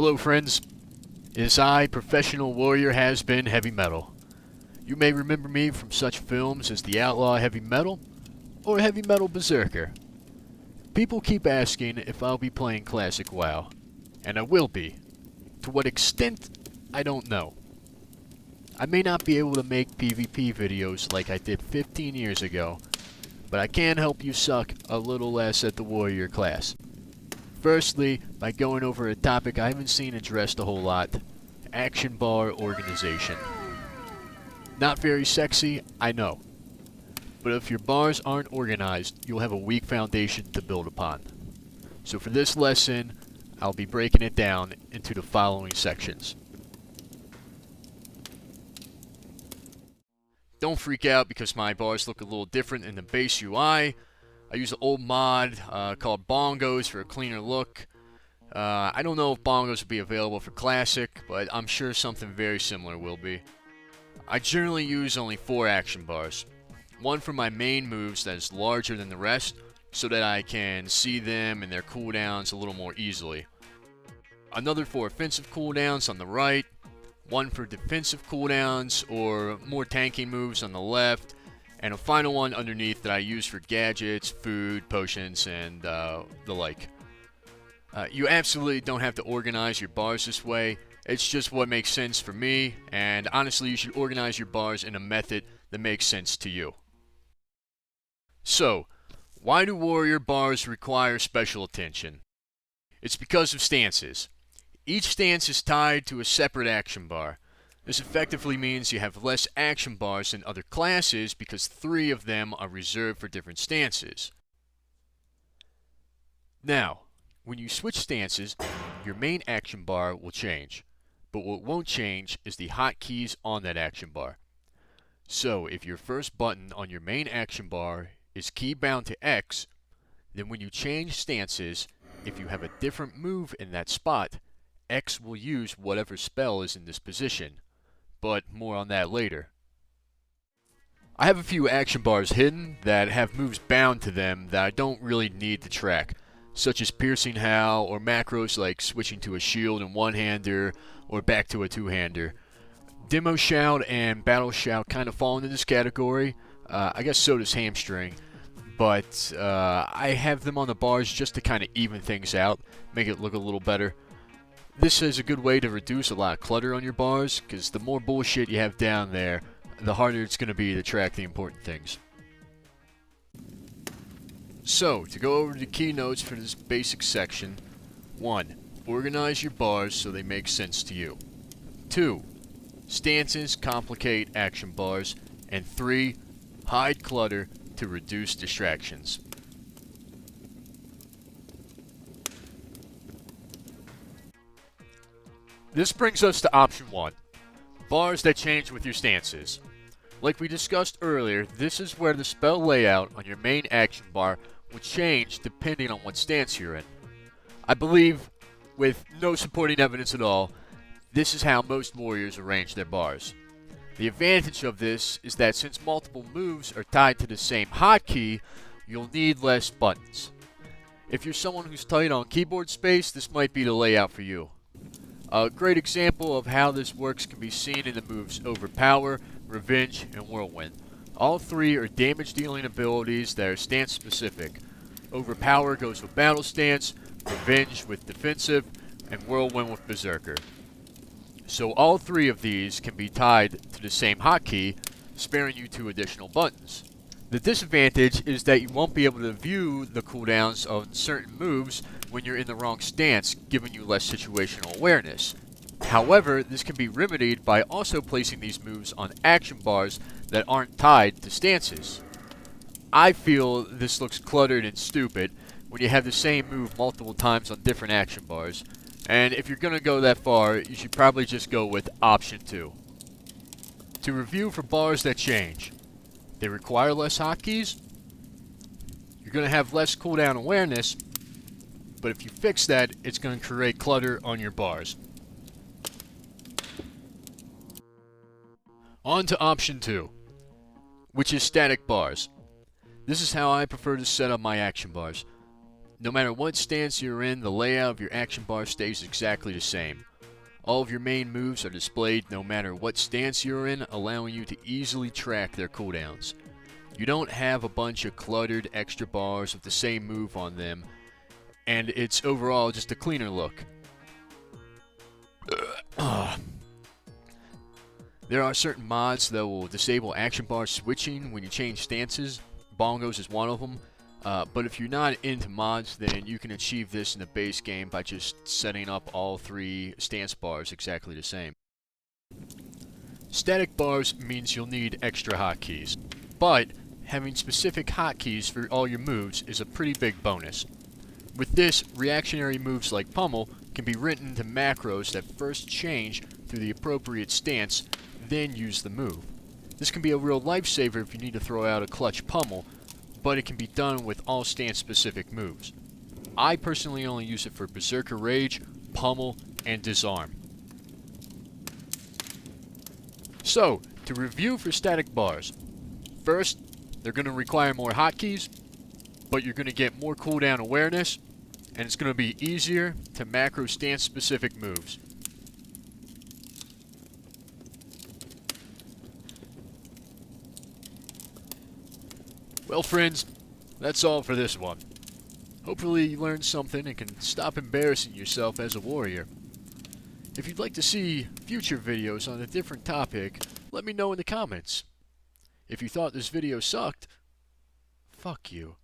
Hello friends, it is I, professional warrior has-been Heavy Metal. You may remember me from such films as The Outlaw Heavy Metal or Heavy Metal Berserker. People keep asking if I'll be playing Classic WoW, and I will be. To what extent, I don't know. I may not be able to make PvP videos like I did 15 years ago, but I can help you suck a little less at the warrior class. Firstly, by going over a topic I haven't seen addressed a whole lot, action bar organization. Not very sexy, I know. But if your bars aren't organized, you'll have a weak foundation to build upon. So for this lesson, I'll be breaking it down into the following sections. Don't freak out because my bars look a little different in the base UI. I use an old mod called Bongos for a cleaner look. I don't know if Bongos will be available for Classic, but I'm sure something very similar will be. I generally use only 4 action bars. One for my main moves that is larger than the rest, so that I can see them and their cooldowns a little more easily. Another for offensive cooldowns on the right. One for defensive cooldowns or more tanking moves on the left. And a final one underneath that I use for gadgets, food, potions, and the like. You absolutely don't have to organize your bars this way. It's just what makes sense for me, and honestly you should organize your bars in a method that makes sense to you. So, why do warrior bars require special attention? It's because of stances. Each stance is tied to a separate action bar. This effectively means you have less action bars than other classes because 3 of them are reserved for different stances. Now, when you switch stances, your main action bar will change, but what won't change is the hotkeys on that action bar. So, if your first button on your main action bar is key bound to X, then when you change stances, if you have a different move in that spot, X will use whatever spell is in this position. But more on that later. I have a few action bars hidden that have moves bound to them that I don't really need to track, such as Piercing Howl or macros like switching to a shield and one-hander or back to a two-hander. Demo Shout and Battle Shout kind of fall into this category. I guess so does Hamstring, but I have them on the bars just to kind of even things out, make it look a little better. This is a good way to reduce a lot of clutter on your bars, because the more bullshit you have down there, the harder it's going to be to track the important things. So, to go over the keynotes for this basic section: 1. Organize your bars so they make sense to you. 2. Stances complicate action bars. And 3. Hide clutter to reduce distractions. This brings us to option 1, bars that change with your stances. Like we discussed earlier, this is where the spell layout on your main action bar will change depending on what stance you're in. I believe, with no supporting evidence at all, this is how most warriors arrange their bars. The advantage of this is that since multiple moves are tied to the same hotkey, you'll need less buttons. If you're someone who's tight on keyboard space, this might be the layout for you. A great example of how this works can be seen in the moves Overpower, Revenge, and Whirlwind. All 3 are damage-dealing abilities that are stance-specific. Overpower goes with Battle Stance, Revenge with Defensive, and Whirlwind with Berserker. So all 3 of these can be tied to the same hotkey, sparing you 2 additional buttons. The disadvantage is that you won't be able to view the cooldowns on certain moves when you're in the wrong stance, giving you less situational awareness. However, this can be remedied by also placing these moves on action bars that aren't tied to stances. I feel this looks cluttered and stupid when you have the same move multiple times on different action bars, and if you're going to go that far, you should probably just go with option 2. To review for bars that change: they require less hotkeys, you're going to have less cooldown awareness, but if you fix that, it's going to create clutter on your bars. On to option 2, which is static bars. This is how I prefer to set up my action bars. No matter what stance you're in, the layout of your action bar stays exactly the same. All of your main moves are displayed no matter what stance you're in, allowing you to easily track their cooldowns. You don't have a bunch of cluttered extra bars with the same move on them, and it's overall just a cleaner look. There are certain mods that will disable action bar switching when you change stances. Bongos is one of them. But if you're not into mods, then you can achieve this in the base game by just setting up all 3 stance bars exactly the same. Static bars means you'll need extra hotkeys, but having specific hotkeys for all your moves is a pretty big bonus. With this, reactionary moves like Pummel can be written into macros that first change through the appropriate stance, then use the move. This can be a real lifesaver if you need to throw out a clutch Pummel, but it can be done with all stance-specific moves. I personally only use it for Berserker Rage, Pummel, and Disarm. So, to review for static bars. First, they're going to require more hotkeys, but you're going to get more cooldown awareness, and it's going to be easier to macro stance-specific moves. Well, friends, that's all for this one. Hopefully you learned something and can stop embarrassing yourself as a warrior. If you'd like to see future videos on a different topic, let me know in the comments. If you thought this video sucked, fuck you.